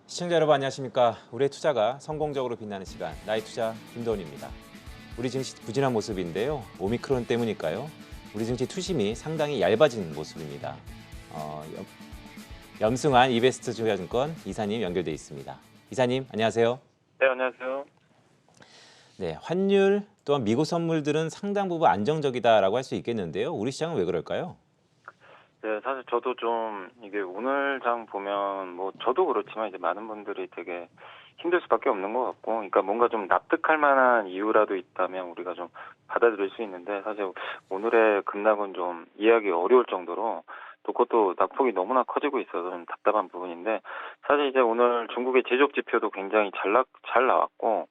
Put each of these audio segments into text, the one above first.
시청자 여러분 안녕하십니까. 우리의 투자가 성공적으로 빛나는 시간, 나의 투자 김도훈입니다. 우리 증시 부진한 모습인데요. 오미크론 때문일까요? 우리 증시 투심이 상당히 얇아진 모습입니다. 염승환 이베스트 투자증권 이사님 연결돼 있습니다. 이사님 안녕하세요. 네, 안녕하세요. 네, 환율 또한 미국 선물들은 상당 부분 안정적이다라고 할 수 있겠는데요. 우리 시장은 왜 그럴까요? 네, 사실 저도 좀 이게 오늘 장 보면 뭐 저도 그렇지만 이제 많은 분들이 되게 힘들 수밖에 없는 것 같고, 그러니까 뭔가 좀 납득할 만한 이유라도 있다면 우리가 좀 받아들일 수 있는데, 사실 오늘의 급락은 좀 이해하기 어려울 정도로 또 그것도 낙폭이 너무나 커지고 있어서 좀 답답한 부분인데, 사실 이제 오늘 중국의 제조업 지표도 굉장히 잘 나왔고,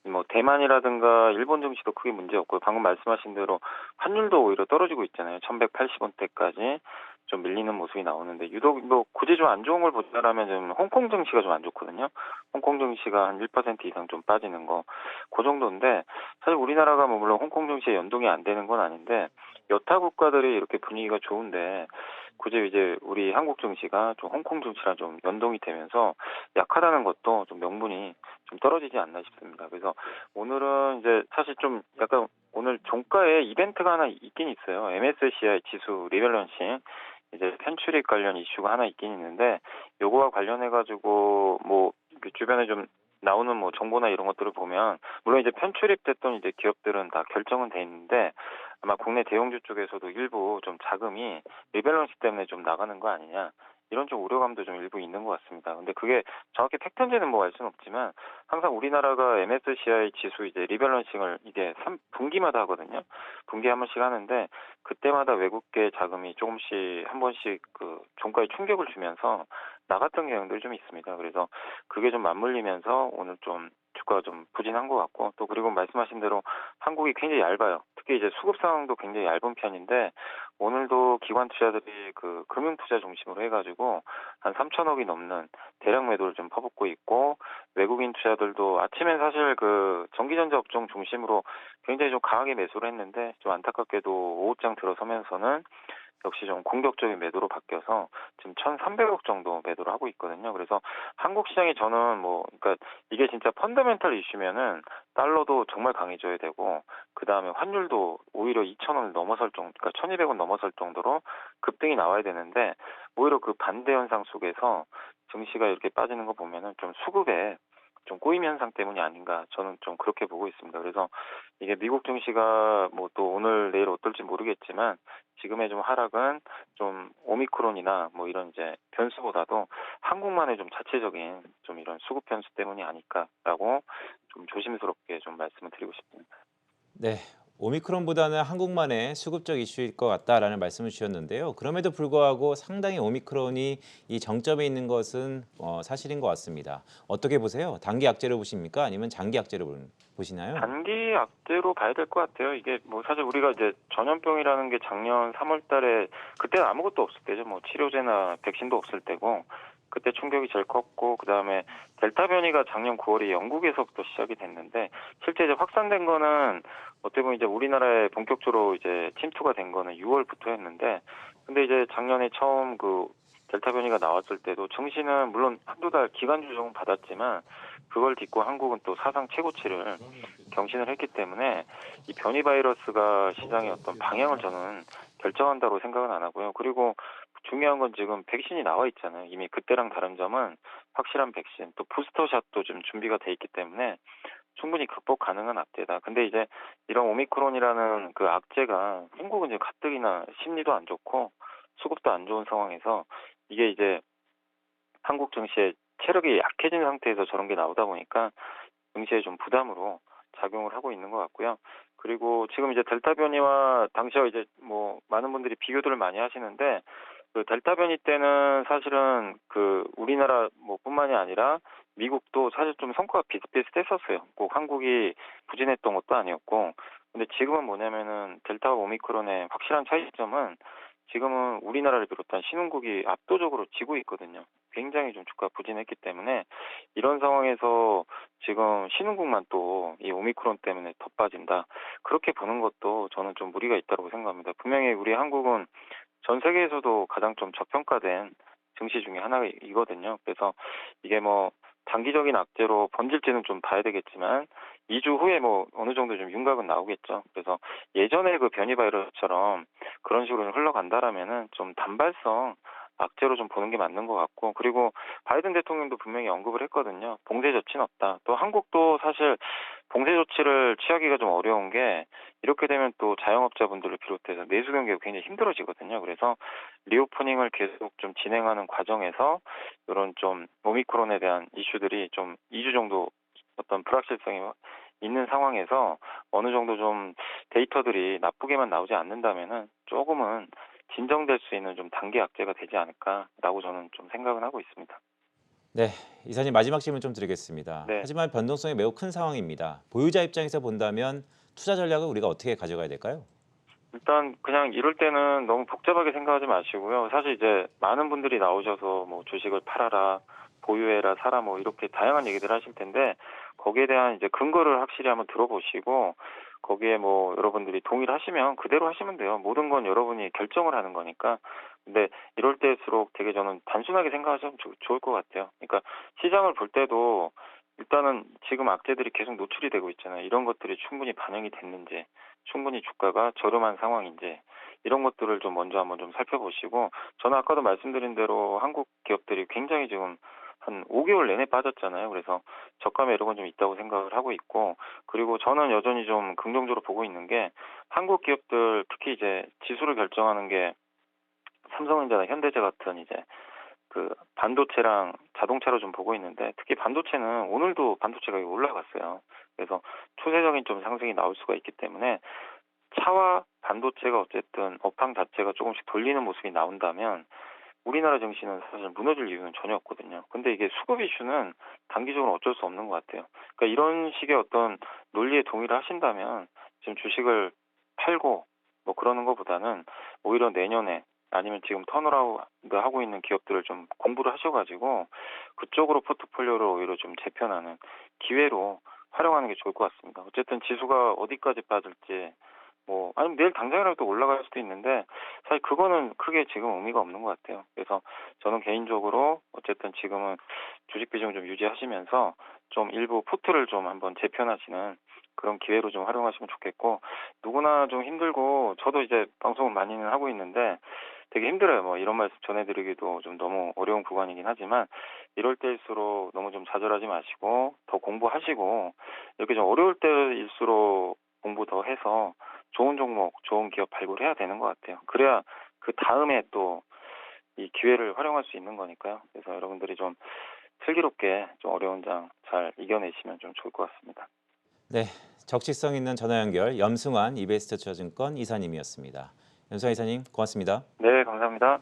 뭐 대만이라든가 일본 증시도 크게 문제 없고, 방금 말씀하신 대로 환율도 오히려 떨어지고 있잖아요. 1180원대까지 좀 밀리는 모습이 나오는데, 유독 뭐 굳이 좀 안 좋은 걸 보자라면 좀 홍콩 증시가 좀 안 좋거든요. 홍콩 증시가 한 1% 이상 좀 빠지는 거, 그 정도인데, 사실 우리나라가 뭐 물론 홍콩 증시에 연동이 안 되는 건 아닌데, 여타 국가들이 이렇게 분위기가 좋은데 굳이 이제 우리 한국 증시가 좀 홍콩 증시랑 좀 연동이 되면서 약하다는 것도 좀 명분이 좀 떨어지지 않나 싶습니다. 그래서 오늘은 이제 사실 좀 약간 오늘 종가에 이벤트가 하나 있긴 있어요. MSCI 지수 리밸런싱 이제 편출입 관련 이슈가 하나 있긴 있는데, 요거와 관련해 가지고 뭐 그 주변에 좀 나오는 뭐 정보나 이런 것들을 보면, 물론 이제 편출입됐던 이제 기업들은 다 결정은 돼 있는데, 아마 국내 대형주 쪽에서도 일부 좀 자금이 리밸런싱 때문에 좀 나가는 거 아니냐, 이런 좀 우려감도 좀 일부 있는 것 같습니다. 근데 그게 정확히 팩트인지는 뭐 알 수는 없지만, 항상 우리나라가 MSCI 지수 이제 리밸런싱을 이게 3분기마다 하거든요. 분기에 한 번씩 하는데, 그때마다 외국계 자금이 조금씩 한 번씩 그 종가에 충격을 주면서 나갔던 경향들이 좀 있습니다. 그래서 그게 좀 맞물리면서 오늘 좀 주가가 좀 부진한 것 같고, 또 그리고 말씀하신 대로 한국이 굉장히 얇아요. 특히 이제 수급 상황도 굉장히 얇은 편인데, 오늘도 기관 투자들이 그 금융 투자 중심으로 해가지고 한 3천억이 넘는 대량 매도를 좀 퍼붓고 있고, 외국인 투자들도 아침엔 사실 그 전기전자 업종 중심으로 굉장히 좀 강하게 매수를 했는데, 좀 안타깝게도 오후장 들어서면서는 역시 좀 공격적인 매도로 바뀌어서 지금 1,300억 정도 매도를 하고 있거든요. 그래서 한국 시장이 저는 뭐, 그러니까 이게 진짜 펀더멘털 이슈면은 달러도 정말 강해져야 되고, 그 다음에 환율도 오히려 2,000원을 넘어설 정도, 그러니까 1,200원 넘어설 정도로 급등이 나와야 되는데, 오히려 그 반대 현상 속에서 증시가 이렇게 빠지는 거 보면은 좀 수급에 좀 꼬임 현상 때문이 아닌가, 저는 좀 그렇게 보고 있습니다. 그래서 이게 미국 증시가 뭐 또 오늘 내일 어떨지 모르겠지만, 지금의 좀 하락은 좀 오미크론이나 뭐 이런 이제 변수보다도 한국만의 좀 자체적인 좀 이런 수급 변수 때문이 아닐까라고 좀 조심스럽게 좀 말씀을 드리고 싶습니다. 네, 오미크론보다는 한국만의 수급적 이슈일 것 같다라는 말씀을 주셨는데요. 그럼에도 불구하고 상당히 오미크론이 이 정점에 있는 것은 사실인 것 같습니다. 어떻게 보세요? 단기 악재로 보십니까? 아니면 장기 악재로 보시나요? 단기 악재로 봐야 될 것 같아요. 이게 뭐 사실 우리가 이제 전염병이라는 게 작년 3월 달에, 그때는 아무것도 없을 때죠. 뭐 치료제나 백신도 없을 때고, 그때 충격이 제일 컸고, 그다음에 델타 변이가 작년 9월에 영국에서부터 시작이 됐는데, 실제 이제 확산된 거는 어떻게 보면 이제 우리나라에 본격적으로 이제 침투가 된 거는 6월부터였는데, 근데 이제 작년에 처음 그 델타 변이가 나왔을 때도 증시는 물론 한두 달 기간 조정은 받았지만, 그걸 딛고 한국은 또 사상 최고치를 경신을 했기 때문에, 이 변이 바이러스가 시장의 어떤 방향을 저는 결정한다고 생각은 안 하고요. 그리고 중요한 건 지금 백신이 나와 있잖아요. 이미 그때랑 다른 점은 확실한 백신, 또 부스터샷도 좀 준비가 돼 있기 때문에 충분히 극복 가능한 악재다. 근데 이제 이런 오미크론이라는 그 악재가 한국은 이제 가뜩이나 심리도 안 좋고 수급도 안 좋은 상황에서, 이게 이제 한국 증시의 체력이 약해진 상태에서 저런 게 나오다 보니까 증시에 좀 부담으로 작용을 하고 있는 것 같고요. 그리고 지금 이제 델타 변이와 당시와 이제 뭐 많은 분들이 비교들을 많이 하시는데, 그 델타 변이 때는 사실은 그 우리나라 뭐 뿐만이 아니라 미국도 사실 좀 성과가 비슷비슷했었어요. 꼭 한국이 부진했던 것도 아니었고. 근데 지금은 뭐냐면은 델타와 오미크론의 확실한 차이점은, 지금은 우리나라를 비롯한 신흥국이 압도적으로 지고 있거든요. 굉장히 좀 주가 부진했기 때문에, 이런 상황에서 지금 신흥국만 또 이 오미크론 때문에 더 빠진다, 그렇게 보는 것도 저는 좀 무리가 있다고 생각합니다. 분명히 우리 한국은 전 세계에서도 가장 좀 저평가된 증시 중에 하나이거든요. 그래서 이게 뭐 단기적인 악재로 번질지는 좀 봐야 되겠지만 2주 후에 뭐 어느 정도 좀 윤곽은 나오겠죠. 그래서 예전에 그 변이 바이러스처럼 그런 식으로 흘러간다라면은 좀 단발성 악재로 좀 보는 게 맞는 것 같고, 그리고 바이든 대통령도 분명히 언급을 했거든요. 봉쇄 조치는 없다. 또 한국도 사실 봉쇄 조치를 취하기가 좀 어려운 게 이렇게 되면 또 자영업자분들을 비롯해서 내수 경기가 굉장히 힘들어지거든요. 그래서 리오프닝을 계속 좀 진행하는 과정에서 이런 좀 오미크론에 대한 이슈들이 좀 2주 정도 어떤 불확실성이 있는 상황에서 어느 정도 좀 데이터들이 나쁘게만 나오지 않는다면은 조금은 진정될 수 있는 좀 단기 악재가 되지 않을까라고 저는 좀 생각은 하고 있습니다. 네, 이사님 마지막 질문 좀 드리겠습니다. 네. 하지만 변동성이 매우 큰 상황입니다. 보유자 입장에서 본다면 투자 전략을 우리가 어떻게 가져가야 될까요? 일단 그냥 이럴 때는 너무 복잡하게 생각하지 마시고요. 사실 이제 많은 분들이 나오셔서 뭐 주식을 팔아라, 보유해라, 사라 뭐 이렇게 다양한 얘기들 하실 텐데 거기에 대한 이제 근거를 확실히 한번 들어보시고 거기에 뭐 여러분들이 동의를 하시면 그대로 하시면 돼요. 모든 건 여러분이 결정을 하는 거니까. 근데 이럴 때일수록 되게 저는 단순하게 생각하시면 좋을 것 같아요. 그러니까 시장을 볼 때도 일단은 지금 악재들이 계속 노출이 되고 있잖아요. 이런 것들이 충분히 반영이 됐는지, 충분히 주가가 저렴한 상황인지 이런 것들을 좀 먼저 한번 좀 살펴보시고, 저는 아까도 말씀드린 대로 한국 기업들이 굉장히 지금 한 5개월 내내 빠졌잖아요. 그래서 저가 매력은 좀 있다고 생각을 하고 있고, 그리고 저는 여전히 좀 긍정적으로 보고 있는 게 한국 기업들 특히 이제 지수를 결정하는 게 삼성전자나 현대제 같은 이제 그 반도체랑 자동차로 좀 보고 있는데, 특히 반도체는 오늘도 반도체 가격이 올라갔어요. 그래서 추세적인 좀 상승이 나올 수가 있기 때문에 차와 반도체가 어쨌든 업황 자체가 조금씩 돌리는 모습이 나온다면 우리나라 증시는 사실 무너질 이유는 전혀 없거든요. 근데 이게 수급 이슈는 단기적으로 어쩔 수 없는 것 같아요. 그러니까 이런 식의 어떤 논리에 동의를 하신다면 지금 주식을 팔고 뭐 그러는 것보다는 오히려 내년에 아니면 지금 턴어라운드 하고 있는 기업들을 좀 공부를 하셔가지고 그쪽으로 포트폴리오를 오히려 좀 재편하는 기회로 활용하는 게 좋을 것 같습니다. 어쨌든 지수가 어디까지 빠질지 뭐 아니면 내일 당장이라도 올라갈 수도 있는데 사실 그거는 크게 지금 의미가 없는 것 같아요. 그래서 저는 개인적으로 어쨌든 지금은 주식 비중 좀 유지하시면서 좀 일부 포트를 좀 한번 재편하시는 그런 기회로 좀 활용하시면 좋겠고, 누구나 좀 힘들고 저도 이제 방송을 많이는 하고 있는데 되게 힘들어요. 뭐 이런 말씀 전해드리기도 좀 너무 어려운 구간이긴 하지만 이럴 때일수록 너무 좀 좌절하지 마시고 더 공부하시고, 이렇게 좀 어려울 때일수록 공부 더 해서 좋은 종목, 좋은 기업 발굴해야 되는 것 같아요. 그래야 그 다음에 또 이 기회를 활용할 수 있는 거니까요. 그래서 여러분들이 좀 슬기롭게 좀 어려운 장 잘 이겨내시면 좀 좋을 것 같습니다. 네, 적시성 있는 전화 연결 염승환 이베스트 투자증권 이사님이었습니다. 염승환 이사님 고맙습니다. 네, 감사합니다.